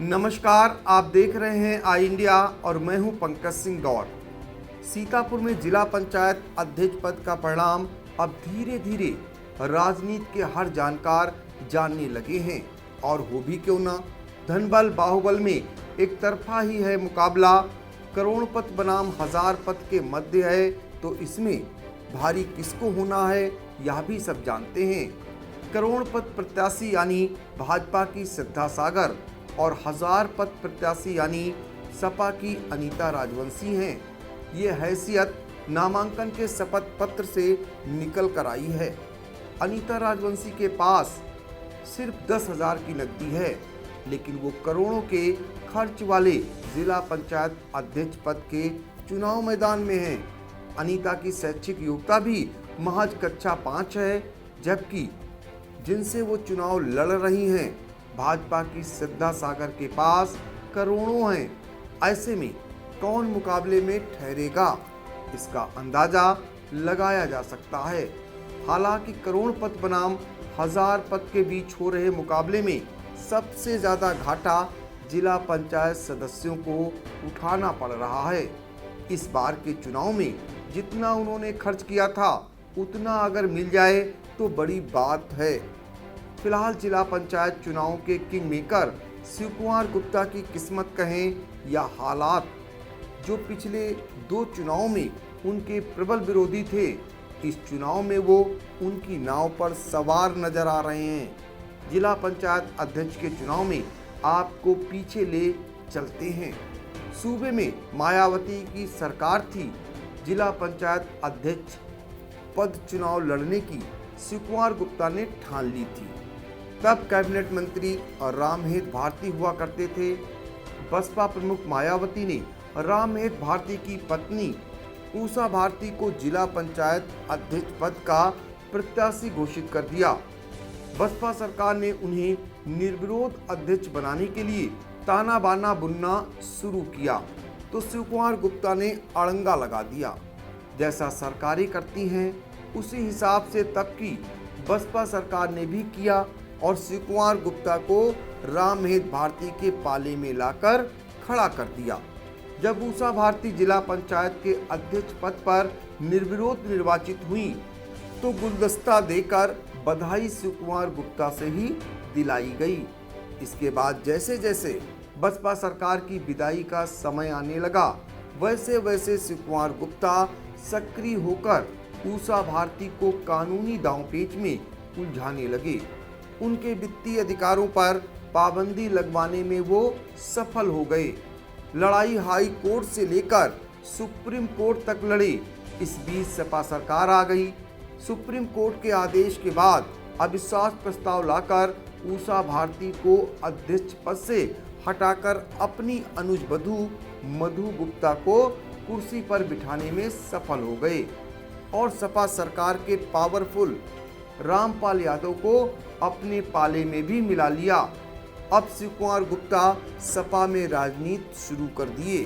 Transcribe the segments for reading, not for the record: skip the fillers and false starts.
नमस्कार, आप देख रहे हैं आई इंडिया और मैं हूं पंकज सिंह गौर। सीतापुर में जिला पंचायत अध्यक्ष पद का परिणाम अब धीरे धीरे राजनीति के हर जानकार जानने लगे हैं। और हो भी क्यों ना, धनबल बाहुबल में एक तरफा ही है मुकाबला। करोड़पति बनाम हजार पद के मध्य है, तो इसमें भारी किसको होना है यह भी सब जानते हैं। करोड़पति प्रत्याशी यानी भाजपा की सिद्धा सागर और हजार पद प्रत्याशी यानी सपा की अनीता राजवंशी हैं। ये हैसियत नामांकन के शपथ पत्र से निकल कर आई है। अनीता राजवंशी के पास सिर्फ 10,000 की नकदी है, लेकिन वो करोड़ों के खर्च वाले जिला पंचायत अध्यक्ष पद के चुनाव मैदान में हैं। अनीता की शैक्षिक योग्यता भी महज कक्षा 5 है, जबकि जिनसे वो चुनाव लड़ रही हैं भाजपा की सिद्धा सागर के पास करोड़ों हैं। ऐसे में कौन मुकाबले में ठहरेगा, इसका अंदाजा लगाया जा सकता है। हालांकि करोड़पति बनाम हजार पद के बीच हो रहे मुकाबले में सबसे ज्यादा घाटा जिला पंचायत सदस्यों को उठाना पड़ रहा है। इस बार के चुनाव में जितना उन्होंने खर्च किया था उतना अगर मिल जाए तो बड़ी बात है। फिलहाल जिला पंचायत चुनाव के किंग मेकर शिव कुमार गुप्ता की किस्मत कहें या हालात, जो पिछले 2 चुनाव में उनके प्रबल विरोधी थे, इस चुनाव में वो उनकी नाव पर सवार नजर आ रहे हैं। जिला पंचायत अध्यक्ष के चुनाव में आपको पीछे ले चलते हैं। सूबे में मायावती की सरकार थी। जिला पंचायत अध्यक्ष पद चुनाव लड़ने की शिव कुमार गुप्ता ने ठान ली थी। तब कैबिनेट मंत्री रामहेत भारती हुआ करते थे। बसपा प्रमुख मायावती ने रामहेत भारती की पत्नी उषा भारती को जिला पंचायत अध्यक्ष पद का प्रत्याशी घोषित कर दिया। बसपा सरकार ने उन्हें निर्विरोध अध्यक्ष बनाने के लिए ताना बाना बुनना शुरू किया, तो शिव कुमार गुप्ता ने अड़ंगा लगा दिया। जैसा सरकारें करती हैं उसी हिसाब से तब की बसपा सरकार ने भी किया और शिव कुमार गुप्ता को रामहेत भारती के पाले में लाकर खड़ा कर दिया। जब उषा भारती जिला पंचायत के अध्यक्ष पद पर निर्विरोध निर्वाचित हुई तो गुलदस्ता देकर बधाई शिव कुमार गुप्ता से ही दिलाई गई। इसके बाद जैसे जैसे बसपा सरकार की विदाई का समय आने लगा, वैसे वैसे शिव कुमार गुप्ता सक्रिय होकर उषा भारती को कानूनी दांवपेच में उलझाने लगे। उनके वित्तीय अधिकारों पर पाबंदी लगवाने में वो सफल हो गए। लड़ाई हाई कोर्ट से लेकर सुप्रीम कोर्ट तक लड़े। इस बीच सपा सरकार आ गई। सुप्रीम कोर्ट के आदेश के बाद अविश्वास प्रस्ताव लाकर उषा भारती को अध्यक्ष पद से हटाकर अपनी अनुज बधू मधु गुप्ता को कुर्सी पर बिठाने में सफल हो गए और सपा सरकार के पावरफुल रामपाल यादव को अपने पाले में भी मिला लिया। अब शिव कुमार गुप्ता सपा में राजनीति शुरू कर दिए।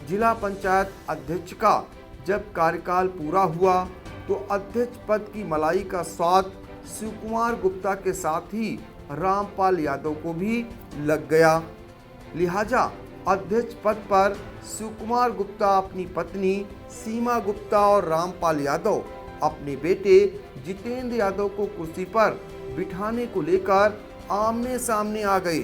जिला पंचायत अध्यक्ष का जब कार्यकाल पूरा हुआ तो अध्यक्ष पद की मलाई का स्वाद शिव कुमार गुप्ता के साथ ही रामपाल यादव को भी लग गया। लिहाजा अध्यक्ष पद पर शिव कुमार गुप्ता अपनी पत्नी सीमा गुप्ता और रामपाल यादव अपने बेटे जितेंद्र यादव को कुर्सी पर बिठाने को लेकर आमने सामने आ गए।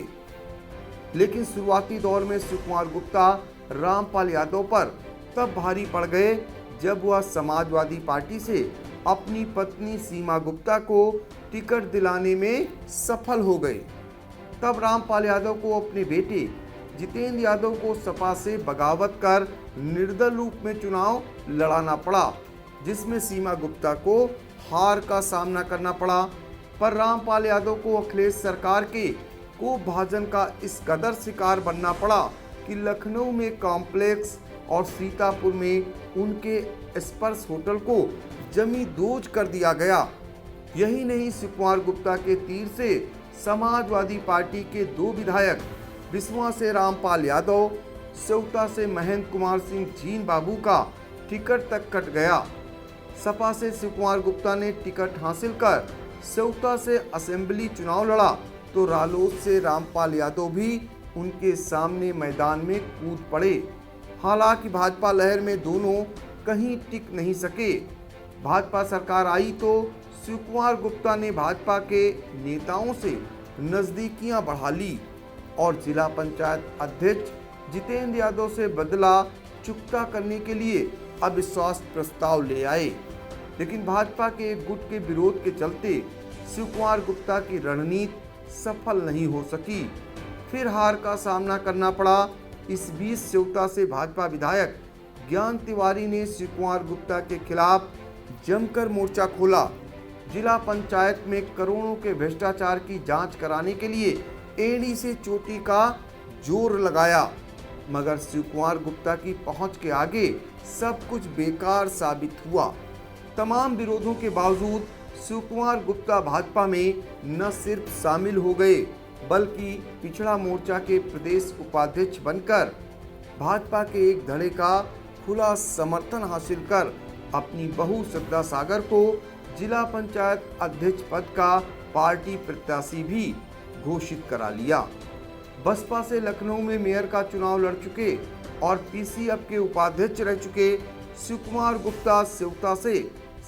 लेकिन शुरुआती दौर में शिव कुमार गुप्ता रामपाल यादव पर तब भारी पड़ गए जब वह समाजवादी पार्टी से अपनी पत्नी सीमा गुप्ता को टिकट दिलाने में सफल हो गए। तब रामपाल यादव को अपने बेटे जितेंद्र यादव को सपा से बगावत कर निर्दल रूप में चुनाव लड़ाना पड़ा, जिसमें सीमा गुप्ता को हार का सामना करना पड़ा। पर रामपाल यादव को अखिलेश सरकार के कोपभाजन का इस कदर शिकार बनना पड़ा कि लखनऊ में कॉम्प्लेक्स और सीतापुर में उनके स्पर्श होटल को जमी दोज कर दिया गया। यही नहीं, शिव कुमार गुप्ता के तीर से समाजवादी पार्टी के 2 विधायक बिस्वा से रामपाल यादव, सेवता से महेंद्र कुमार सिंह जीन बाबू का टिकट तक कट गया। सपा से शिव कुमार गुप्ता ने टिकट हासिल कर सेवता से असेंबली चुनाव लड़ा तो रालोद से रामपाल यादव भी उनके सामने मैदान में कूद पड़े। हालांकि भाजपा लहर में दोनों कहीं टिक नहीं सके। भाजपा सरकार आई तो शिव कुमार गुप्ता ने भाजपा के नेताओं से नजदीकियां बढ़ा ली और जिला पंचायत अध्यक्ष जितेंद्र यादव से बदला चुकता करने के लिए अविश्वास प्रस्ताव ले आए। लेकिन भाजपा के एक गुट के विरोध के चलते शिव कुमार गुप्ता की रणनीति सफल नहीं हो सकी। फिर हार का सामना करना पड़ा। इस बीच सेवता से भाजपा विधायक ज्ञान तिवारी ने शिव कुमार गुप्ता के खिलाफ जमकर मोर्चा खोला। जिला पंचायत में करोड़ों के भ्रष्टाचार की जांच कराने के लिए एड़ी से चोटी का जोर लगाया, मगर शिव कुमार गुप्ता की पहुंच के आगे सब कुछ बेकार साबित हुआ। तमाम विरोधों के बावजूद शिव कुमार गुप्ता भाजपा में न सिर्फ शामिल हो गए बल्कि पिछड़ा मोर्चा के प्रदेश उपाध्यक्ष बनकर भाजपा के एक धड़े का खुला समर्थन हासिल कर अपनी बहू श्रद्धा सागर को जिला पंचायत अध्यक्ष पद का पार्टी प्रत्याशी भी घोषित करा लिया। बसपा से लखनऊ में मेयर का चुनाव लड़ चुके और पीसीएफ के उपाध्यक्ष रह चुके शिव कुमार गुप्ता सेवता से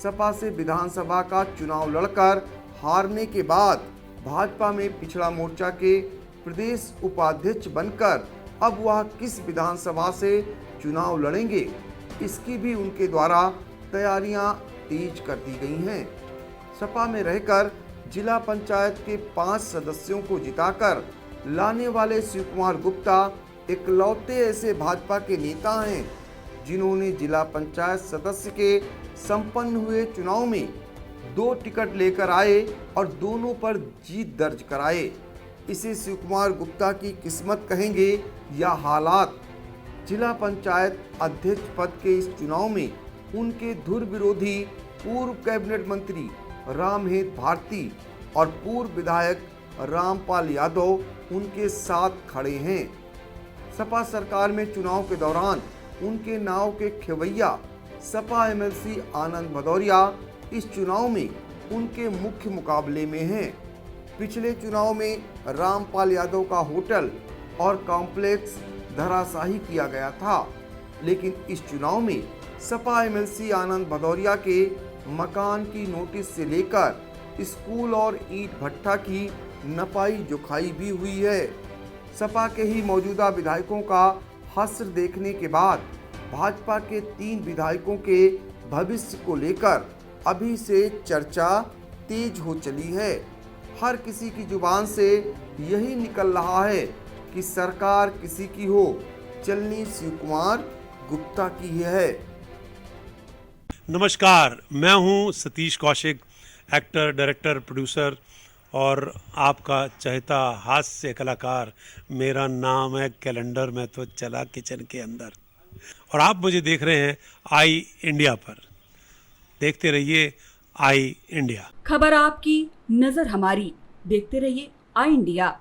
सपा से विधानसभा का चुनाव लड़कर हारने के बाद भाजपा में पिछड़ा मोर्चा के प्रदेश उपाध्यक्ष बनकर अब वह किस विधानसभा से चुनाव लड़ेंगे, इसकी भी उनके द्वारा तैयारियां तेज कर दी गई हैं। सपा में रहकर जिला पंचायत के 5 सदस्यों को जिताकर लाने वाले शिव कुमार गुप्ता इकलौते ऐसे भाजपा के नेता हैं जिन्होंने जिला पंचायत सदस्य के संपन्न हुए चुनाव में 2 टिकट लेकर आए और दोनों पर जीत दर्ज कराए। इसे शिव कुमार गुप्ता की किस्मत कहेंगे या हालात। जिला पंचायत अध्यक्ष पद के इस चुनाव में उनके धुर विरोधी पूर्व कैबिनेट मंत्री रामहेत भारती और पूर्व विधायक रामपाल यादव उनके साथ खड़े हैं। सपा सरकार में चुनाव के दौरान उनके नाव के खेवैया सपा एमएलसी आनंद भदौरिया इस चुनाव में उनके मुख्य मुकाबले में हैं। पिछले चुनाव में रामपाल यादव का होटल और कॉम्प्लेक्स धराशाही किया गया था, लेकिन इस चुनाव में सपा एमएलसी आनंद भदौरिया के मकान की नोटिस से लेकर स्कूल और ईंट भट्ठा की नपाई जोखाई भी हुई है। सपा के ही मौजूदा विधायकों का हश्र देखने के बाद भाजपा के 3 विधायकों के भविष्य को लेकर अभी से चर्चा तेज हो चली है। हर किसी की जुबान से यही निकल रहा है कि सरकार किसी की हो, चलनी शिव कुमार गुप्ता की है। नमस्कार, मैं हूं Satish Kaushik, actor, director, producer और आपका चहेता हास्य कलाकार। मेरा नाम है कैलेंडर में तो चला किचन के अंदर, और आप मुझे देख रहे हैं आई इंडिया पर। देखते रहिए आई इंडिया। खबर आपकी, नजर हमारी। देखते रहिए आई इंडिया।